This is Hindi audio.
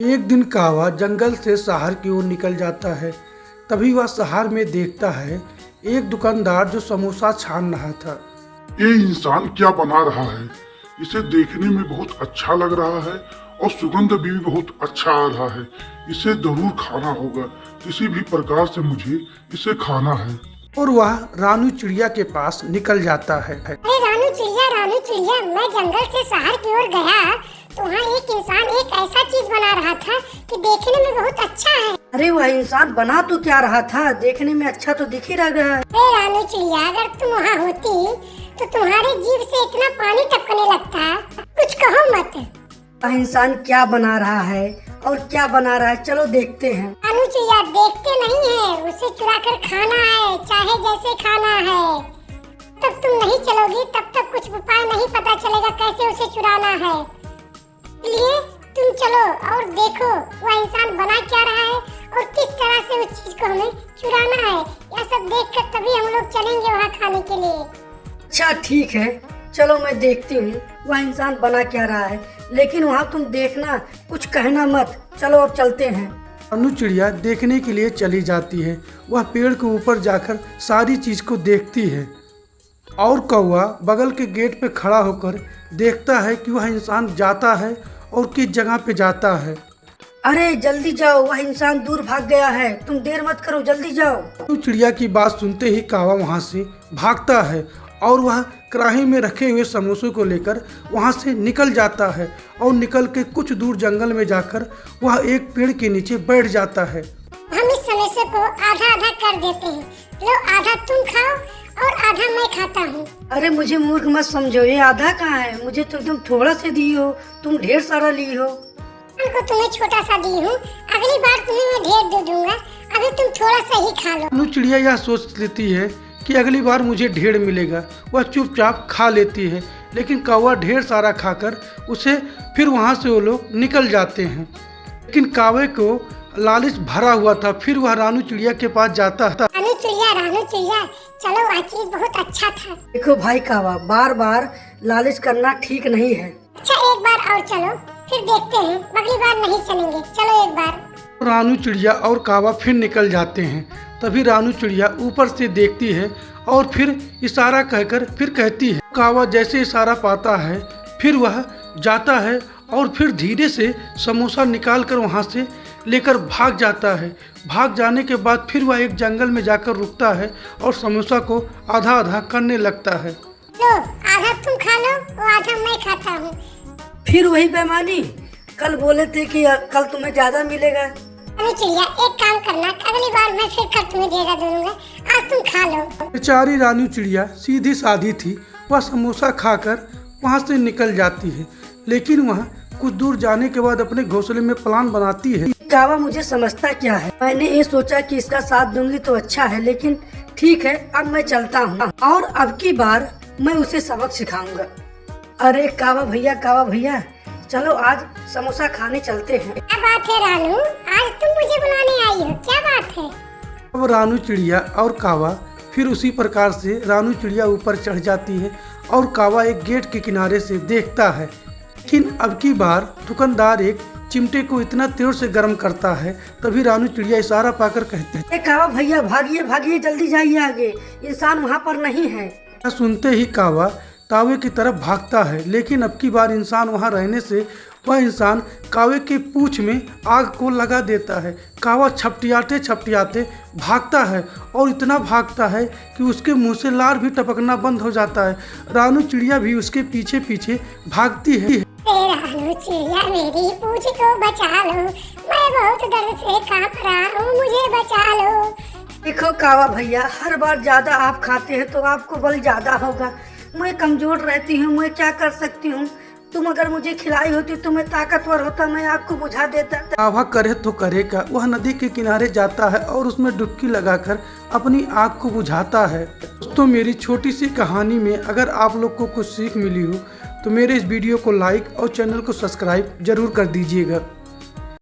एक दिन कौवा जंगल से शहर की ओर निकल जाता है। तभी वह शहर में देखता है एक दुकानदार जो समोसा छान रहा था। ये इंसान क्या बना रहा है? इसे देखने में बहुत अच्छा लग रहा है और सुगंध भी बहुत अच्छा आ रहा है। इसे जरूर खाना होगा, किसी भी प्रकार से मुझे इसे खाना है। और वह रानू चिड़िया के पास निकल जाता है। अरे रानू चिड़िया, मैं जंगल से शहर की ओर गया तो वहाँ एक इंसान एक ऐसा चीज बना रहा था कि देखने में बहुत अच्छा है। अरे वह इंसान बना तो क्या रहा था? देखने में अच्छा तो दिख ही रहा है। अरे रानू चिड़िया, अगर तुम वहाँ होती तो तुम्हारे जीभ से इतना पानी टपकने लगता, कुछ कहो मत। वह इंसान क्या बना रहा है और क्या बना रहा है, चलो देखते हैं। रानू चिड़िया, देखते नहीं है, उसे चुरा कर खाना है, चाहे जैसे खाना है। तब तुम नहीं चलोगी तब तक कुछ उपाय नहीं पता चलेगा कैसे उसे चुराना है। इसलिए तुम चलो और देखो वह इंसान बना क्या रहा है और किस तरह से उस चीज को हमें चुराना है। यह सब देखकर तभी हम लोग चलेंगे वहाँ खाने के लिए। अच्छा ठीक है, चलो मैं देखती हूँ वह इंसान बना क्या रहा है, लेकिन वहाँ तुम देखना, कुछ कहना मत। चलो अब चलते हैं। रानू चिड़िया देखने के लिए चली जाती है। वह पेड़ के ऊपर जाकर सारी चीज को देखती है और कौवा बगल के गेट पे खड़ा होकर देखता है कि वह इंसान जाता है और किस जगह पे जाता है। अरे जल्दी जाओ, वह इंसान दूर भाग गया है, तुम देर मत करो, जल्दी जाओ। रानू चिड़िया की बात सुनते ही कौवा वहाँ से भागता है और वह कढ़ाई में रखे हुए समोसों को लेकर वहाँ से निकल जाता है और निकल के कुछ दूर जंगल में जाकर वह एक पेड़ के नीचे बैठ जाता है। हम इस समोसे को आधा आधा कर देते हैं। लो, आधा तुम खाओ और आधा मैं खाता हूँ। अरे मुझे मूर्ख मत समझो, ये आधा कहाँ है? मुझे तो एकदम थोड़ा से दी हो, तुम ढेर सारा ली हो। को तुम्हें छोटा सा दी हूँ, अगली बार तुम्हें मैं ढेर दे दूंगा, अभी तुम थोड़ा सा ही खा लो। रानू चिड़िया यह सोच लेती है कि अगली बार मुझे ढेर मिलेगा। वह चुपचाप खा लेती है, लेकिन कौवा ढेर सारा खाकर उसे फिर वहाँ से वो लोग निकल जाते हैं। लेकिन कौवे को लालच भरा हुआ था, फिर वह रानू चिड़िया के पास जाता था। रानू चिड़िया, चलो, वह चीज बहुत अच्छा था। देखो भाई कौवा, बार बार लालच करना ठीक नहीं है। अच्छा, एक बार और चलो, फिर देखते हैं, अगली बार नहीं चलेंगे, चलो एक बार। रानू चिड़िया और कौवा फिर निकल जाते हैं। तभी रानू चिड़िया ऊपर से देखती है और फिर इशारा कहकर फिर कहती है। कौवा जैसे इशारा पाता है फिर वह जाता है और फिर धीरे से समोसा निकाल कर वहाँ से लेकर भाग जाता है। भाग जाने के बाद फिर वह एक जंगल में जाकर रुकता है और समोसा को आधा आधा करने लगता है। लो, आधा तुम खा लो और आधा मैं खाता हूँ। फिर वही बेईमानी, कल बोले थे कि कल तुम्हें ज्यादा मिलेगा। रानू चिड़िया, एक काम करना, अगली बार मैं फिर कर तुम्हें ज्यादा दूंगा, आज तुम खा लो। बेचारी रानू चिड़िया सीधी सादी थी, वह समोसा खाकर वहाँ से निकल जाती है। लेकिन वह कुछ दूर जाने के बाद अपने घोंसले में प्लान बनाती है। कौवा मुझे समझता क्या है? मैंने ये सोचा कि इसका साथ दूंगी तो अच्छा है, लेकिन ठीक है, अब मैं चलता हूँ और अब की बार मैं उसे सबक सिखाऊंगा। अरे कौवा भैया, चलो आज समोसा खाने चलते हैं। क्या बात है रानू, आज तुम मुझे बुलाने आई हो, क्या बात है? अब रानू चिड़िया और कौवा फिर उसी प्रकार से रानू चिड़िया ऊपर चढ़ जाती है और कौवा एक गेट के किनारे से देखता है। लेकिन अब की बार दुकानदार एक चिमटे को इतना तेज से गर्म करता है। तभी रानू चिड़िया इशारा पाकर कहते हैं, कौवा भैया भागिए, जल्दी जाइए आगे, इंसान वहाँ पर नहीं है। सुनते ही कौवा कौवे की तरफ भागता है। लेकिन अब की बार इंसान वहां रहने से वह इंसान कौवे के पूंछ में आग को लगा देता है। कौवा छपटियाते भागता है और इतना भागता है कि उसके मुंह से लार भी टपकना बंद हो जाता है। रानू चिड़िया भी उसके पीछे पीछे भागती है। रानू चिड़िया, मेरी पूंछ को बचा लो, मैं बहुत दर्द से कांप रहा हूँ, मुझे बचा लो। देखो कौवा भैया, हर बार ज्यादा आप खाते हैं तो आपको बल ज्यादा होगा। मैं कमजोर रहती हूँ, मैं क्या कर सकती हूँ? तुम अगर मुझे खिलाई होती तो मैं ताकतवर होता, मैं आपको बुझा देता। कौवा करे तो करेगा, वह नदी के किनारे जाता है और उसमें डुबकी लगाकर अपनी आग को बुझाता है। दोस्तों, मेरी छोटी सी कहानी में अगर आप लोग को कुछ सीख मिली हो तो मेरे इस वीडियो को लाइक और चैनल को सब्सक्राइब जरूर कर दीजिएगा।